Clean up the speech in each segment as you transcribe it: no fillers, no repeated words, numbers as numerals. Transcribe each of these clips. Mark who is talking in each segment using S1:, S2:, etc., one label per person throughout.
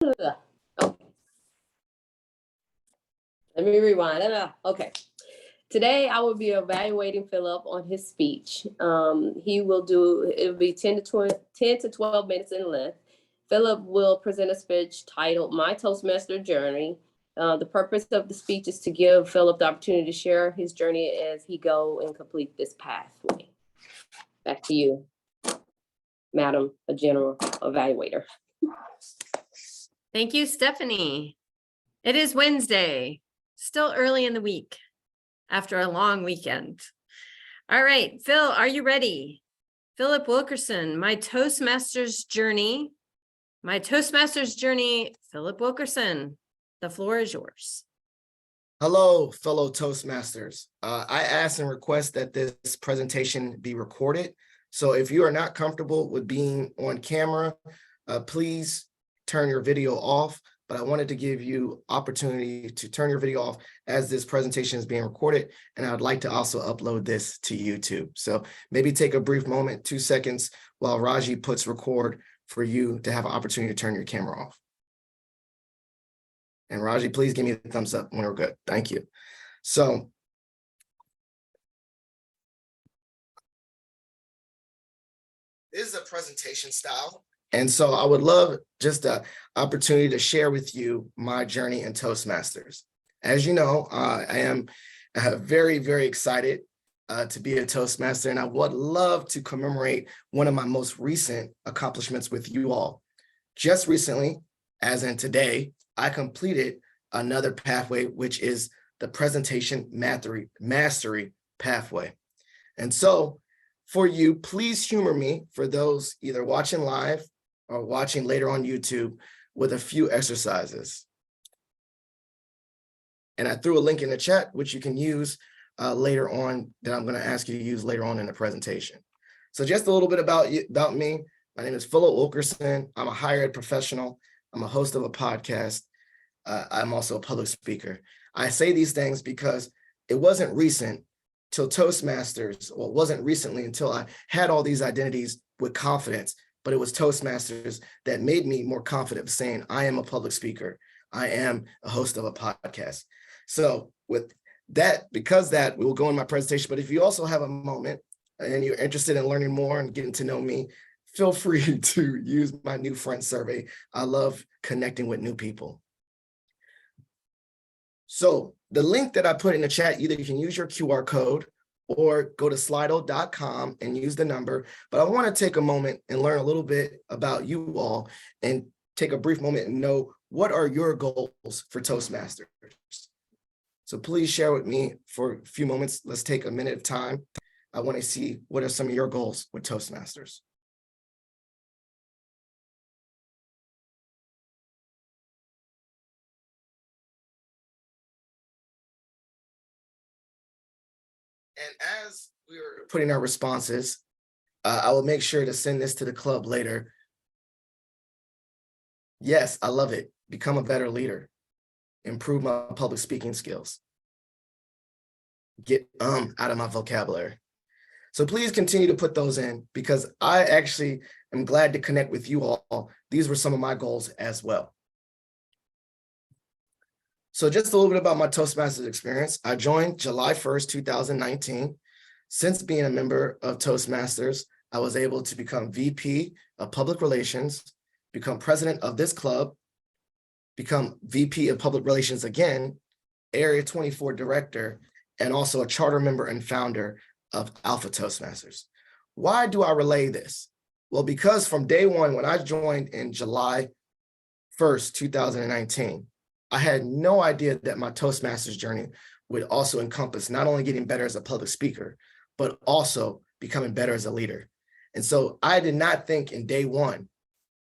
S1: Okay. Let me rewind. Okay. Today, I will be evaluating Philip on his speech. It'll be 10 to 12 minutes in length. Philip will present a speech titled My Toastmaster Journey. The purpose of the speech is to give Philip the opportunity to share his journey as he go and complete this pathway. Back to you, Madam General Evaluator.
S2: Thank you, Stephanie. It is Wednesday, still early in the week after a long weekend. All right, Phil, are you ready? Philip Wilkerson, My Toastmasters Journey. My Toastmasters Journey, Philip Wilkerson. The floor is yours.
S3: Hello, fellow Toastmasters. I ask and request that this presentation be recorded. So if you are not comfortable with being on camera, please turn your video off. But I wanted to give you opportunity to turn your video off as this presentation is being recorded. And I'd like to also upload this to YouTube. So maybe take a brief moment, 2 seconds, while Raji puts record for you to have an opportunity to turn your camera off. And Raji, please give me a thumbs up when we're good. Thank you. So this is a presentation style. And so I would love just an opportunity to share with you my journey in Toastmasters. As you know, I am very, very excited to be a Toastmaster, and I would love to commemorate one of my most recent accomplishments with you all. Just recently, as in today, I completed another pathway, which is the Presentation Mastery Pathway. And so for you, please humor me, for those either watching live or watching later on YouTube, with a few exercises. And I threw a link in the chat, which you can use later on, that I'm going to ask you to use later on in the presentation. So just a little bit about me. My name is Philip Wilkerson. I'm a higher ed professional. I'm a host of a podcast. I'm also a public speaker. I say these things because it wasn't recent till Toastmasters, well, it wasn't recently until I had all these identities with confidence, but it was Toastmasters that made me more confident saying, I am a public speaker. I am a host of a podcast. So with that, because that, we will go in my presentation. But if you also have a moment and you're interested in learning more and getting to know me, feel free to use my new friend survey. I love connecting with new people. So the link that I put in the chat, either you can use your QR code or go to slido.com and use the number. But I want to take a moment and learn a little bit about you all and take a brief moment and know, what are your goals for Toastmasters? So please share with me for a few moments. Let's take a minute of time. I want to see, what are some of your goals with Toastmasters? And as we were putting our responses, I will make sure to send this to the club later. Yes, I love it. Become a better leader. Improve my public speaking skills. Get out of my vocabulary. So please continue to put those in, because I actually am glad to connect with you all. These were some of my goals as well. So just a little bit about my Toastmasters experience. I joined July 1st, 2019. Since being a member of Toastmasters, I was able to become VP of Public Relations, become president of this club, become VP of Public Relations again, Area 24 Director, and also a charter member and founder of Alpha Toastmasters. Why do I relay this? Well, because from day one, when I joined in July 1st, 2019, I had no idea that my Toastmasters journey would also encompass not only getting better as a public speaker, but also becoming better as a leader. And so I did not think in day one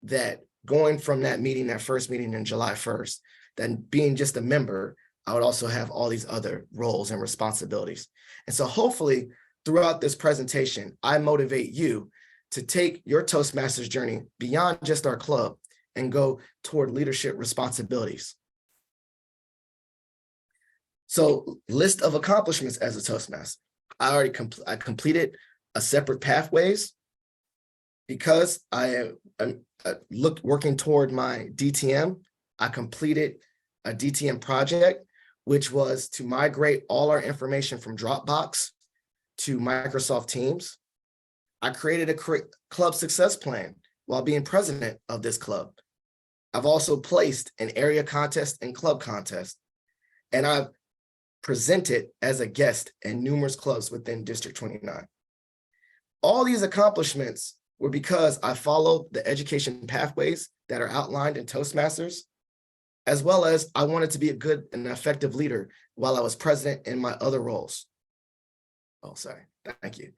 S3: that going from that meeting, that first meeting in July 1st, that being just a member, I would also have all these other roles and responsibilities. And so hopefully throughout this presentation, I motivate you to take your Toastmasters journey beyond just our club and go toward leadership responsibilities. So list of accomplishments as a Toastmaster. I completed a separate pathways. because I am working toward my DTM, I completed a DTM project, which was to migrate all our information from Dropbox to Microsoft Teams. I created a club success plan while being president of this club. I've also placed an area contest and club contest, and I've presented as a guest in numerous clubs within District 29. All these accomplishments were because I followed the education pathways that are outlined in Toastmasters, as well as I wanted to be a good and effective leader while I was president in my other roles. Oh, sorry, thank you.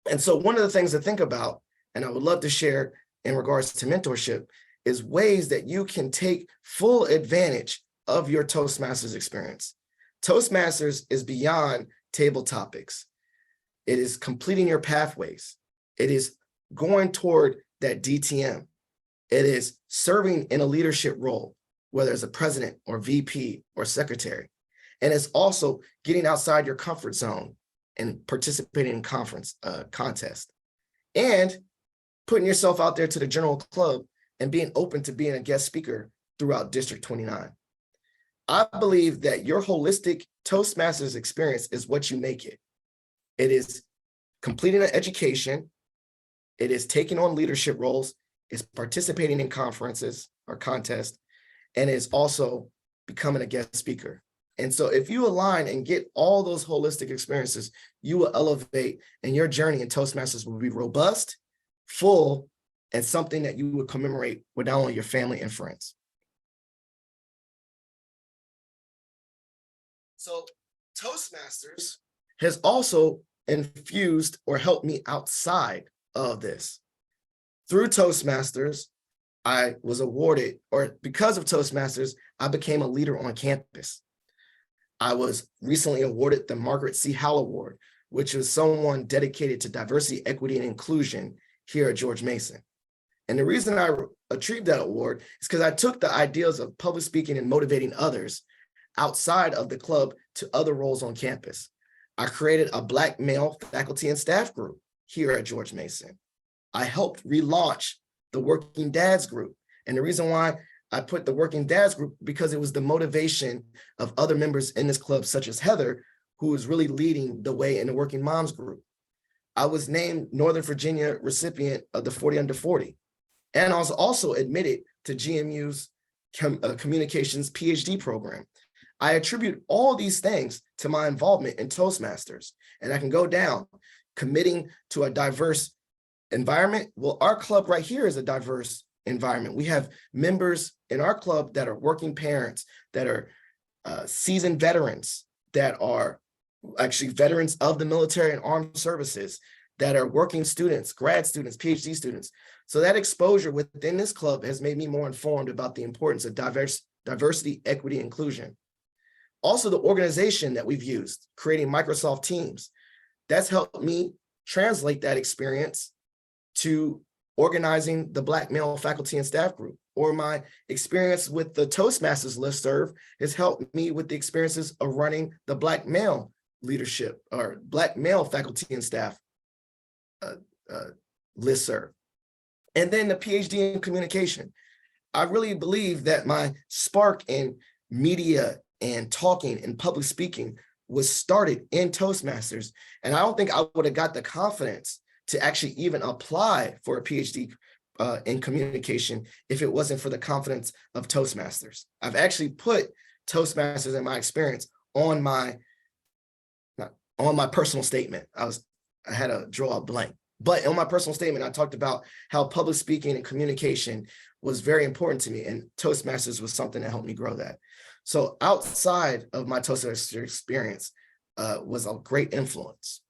S3: And so one of the things to think about, and I would love to share in regards to mentorship, is ways that you can take full advantage of your Toastmasters experience. Toastmasters is beyond table topics. It is completing your pathways. It is going toward that DTM. It is serving in a leadership role, whether it's a president or VP or secretary. And it's also getting outside your comfort zone and participating in contest, and putting yourself out there to the general club and being open to being a guest speaker throughout District 29. I believe that your holistic Toastmasters experience is what you make it. It is completing an education. It is taking on leadership roles. It's participating in conferences or contests, and it's also becoming a guest speaker. And so if you align and get all those holistic experiences, you will elevate, and your journey in Toastmasters will be robust, full, and something that you would commemorate with not only your family and friends. So Toastmasters has also infused or helped me outside of this. Through Toastmasters, I was awarded, or because of Toastmasters, I became a leader on campus. I was recently awarded the Margaret C. Howell Award, which was someone dedicated to diversity, equity, and inclusion here at George Mason. And the reason I achieved that award is because I took the ideals of public speaking and motivating others outside of the club to other roles on campus. I created a Black male faculty and staff group here at George Mason. I helped relaunch the Working Dads group. And the reason why I put the Working Dads group, because it was the motivation of other members in this club, such as Heather, who was really leading the way in the Working Moms group. I was named Northern Virginia recipient of the 40 Under 40. And I was also admitted to GMU's communications PhD program. I attribute all these things to my involvement in Toastmasters. And I can go down, committing to a diverse environment. Well, our club right here is a diverse environment. We have members in our club that are working parents, that are seasoned veterans, that are actually veterans of the military and armed services, that are working students, grad students, PhD students. So that exposure within this club has made me more informed about the importance of diversity, equity, inclusion. Also, the organization that we've used, creating Microsoft Teams, that's helped me translate that experience to organizing the Black male faculty and staff group, or my experience with the Toastmasters listserv has helped me with the experiences of running the Black male leadership or Black male faculty and staff listserv. And then the PhD in communication. I really believe that my spark in media and talking and public speaking was started in Toastmasters. And I don't think I would have got the confidence to actually even apply for a PhD in communication if it wasn't for the confidence of Toastmasters. I've actually put Toastmasters and my experience on my personal statement. I had to draw a blank. But on my personal statement, I talked about how public speaking and communication was very important to me, and Toastmasters was something that helped me grow that. So outside of my Toastmasters experience was a great influence.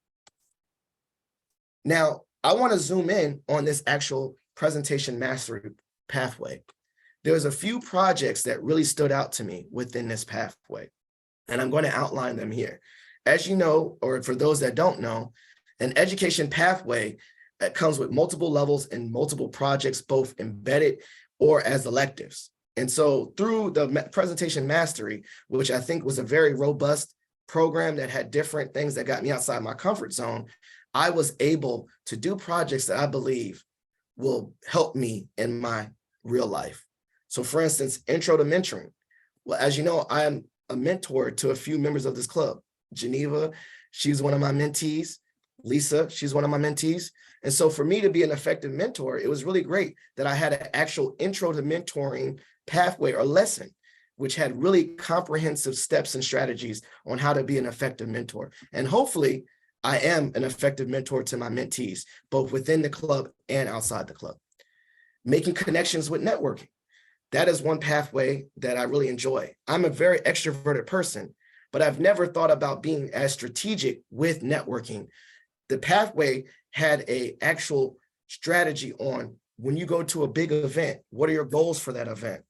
S3: Now, I want to zoom in on this actual presentation mastery pathway. There's a few projects that really stood out to me within this pathway, and I'm going to outline them here. As you know, or for those that don't know, an education pathway that comes with multiple levels and multiple projects, both embedded or as electives. And so through the presentation mastery, which I think was a very robust program that had different things that got me outside my comfort zone, I was able to do projects that I believe will help me in my real life. So for instance, intro to mentoring. Well, as you know, I am a mentor to a few members of this club. Geneva, she's one of my mentees. Lisa, she's one of my mentees. And so for me to be an effective mentor, it was really great that I had an actual intro to mentoring pathway or lesson, which had really comprehensive steps and strategies on how to be an effective mentor. And hopefully I am an effective mentor to my mentees, both within the club and outside the club. Making connections with networking. That is one pathway that I really enjoy. I'm a very extroverted person, but I've never thought about being as strategic with networking. The pathway had an actual strategy on when you go to a big event, what are your goals for that event?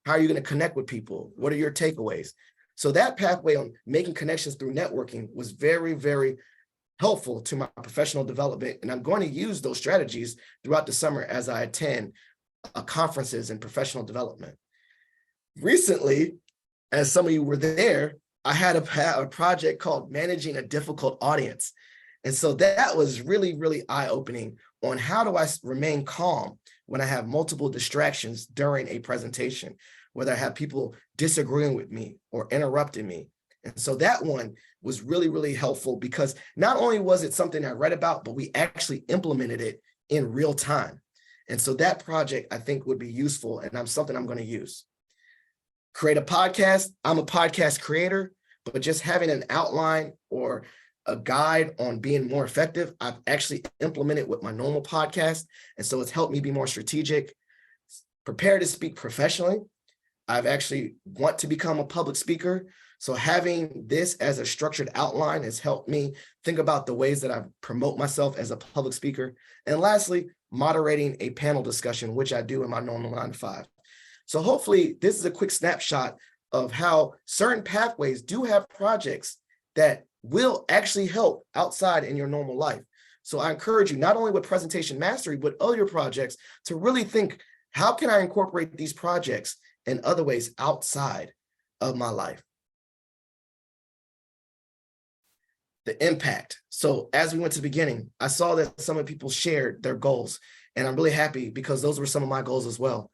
S3: How are you going to connect with people? What are your takeaways? So that pathway on making connections through networking was very, very helpful to my professional development. And I'm going to use those strategies throughout the summer as I attend conferences and professional development. Recently, as some of you were there, I had a project called Managing a Difficult Audience. And so that was really, really eye-opening on how do I remain calm when I have multiple distractions during a presentation, whether I have people disagreeing with me or interrupting me. And so that one was really, really helpful because not only was it something I read about, but we actually implemented it in real time. And so that project I think would be useful and something I'm going to use. Create a podcast. I'm a podcast creator, but just having an outline or a guide on being more effective, I've actually implemented with my normal podcast. And so it's helped me be more strategic, prepare to speak professionally. I've actually want to become a public speaker. So having this as a structured outline has helped me think about the ways that I promote myself as a public speaker. And lastly, moderating a panel discussion, which I do in my normal 9-to-5. So hopefully this is a quick snapshot of how certain pathways do have projects that will actually help outside in your normal life. So I encourage you, not only with presentation mastery, but other projects to really think, how can I incorporate these projects in other ways outside of my life? The impact. So as we went to the beginning, I saw that some of the people shared their goals, and I'm really happy because those were some of my goals as well.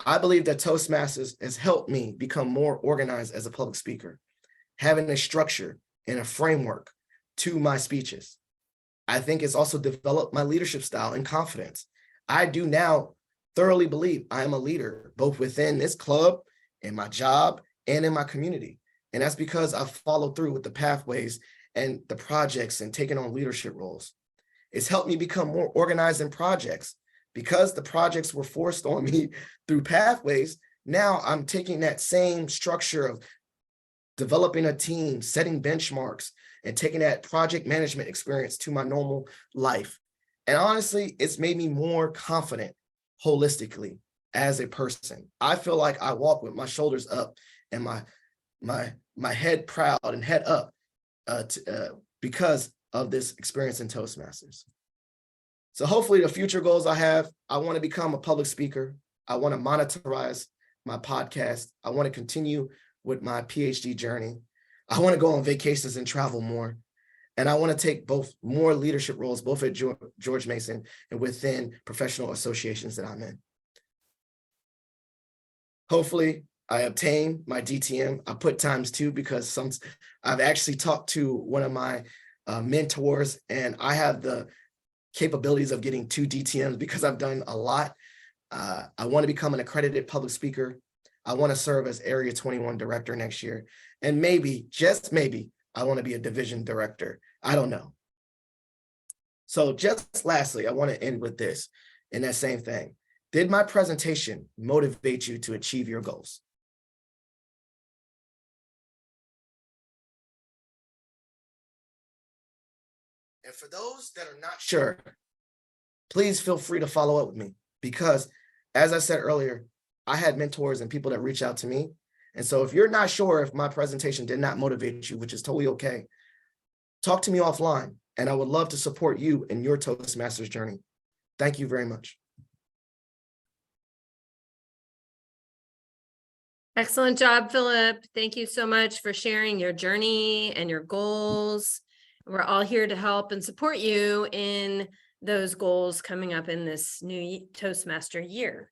S3: I believe that Toastmasters has helped me become more organized as a public speaker, having a structure and a framework to my speeches. I think it's also developed my leadership style and confidence. I do now thoroughly believe I am a leader, both within this club, in my job, and in my community. And that's because I've followed through with the pathways and the projects and taking on leadership roles. It's helped me become more organized in projects. Because the projects were forced on me through pathways, now I'm taking that same structure of developing a team, setting benchmarks, and taking that project management experience to my normal life. And honestly, it's made me more confident holistically as a person. I feel like I walk with my shoulders up and my head proud and head up because of this experience in Toastmasters. So hopefully the future goals I have, I want to become a public speaker. I want to monetize my podcast. I want to continue with my PhD journey. I want to go on vacations and travel more. And I want to take both more leadership roles, both at George Mason and within professional associations that I'm in. Hopefully I obtain my DTM. I put ×2 because I've actually talked to one of my mentors, and I have the capabilities of getting 2 DTMs because I've done a lot. I want to become an accredited public speaker. I want to serve as Area 21 director next year. And maybe, just maybe, I want to be a division director. I don't know. So just lastly, I want to end with this in that same thing. Did my presentation motivate you to achieve your goals? And for those that are not sure, please feel free to follow up with me because, as I said earlier, I had mentors and people that reach out to me. And so if you're not sure if my presentation did not motivate you, which is totally okay, talk to me offline, and I would love to support you in your Toastmasters journey. Thank you very much.
S2: Excellent job, Philip. Thank you so much for sharing your journey and your goals. We're all here to help and support you in those goals coming up in this new Toastmaster year.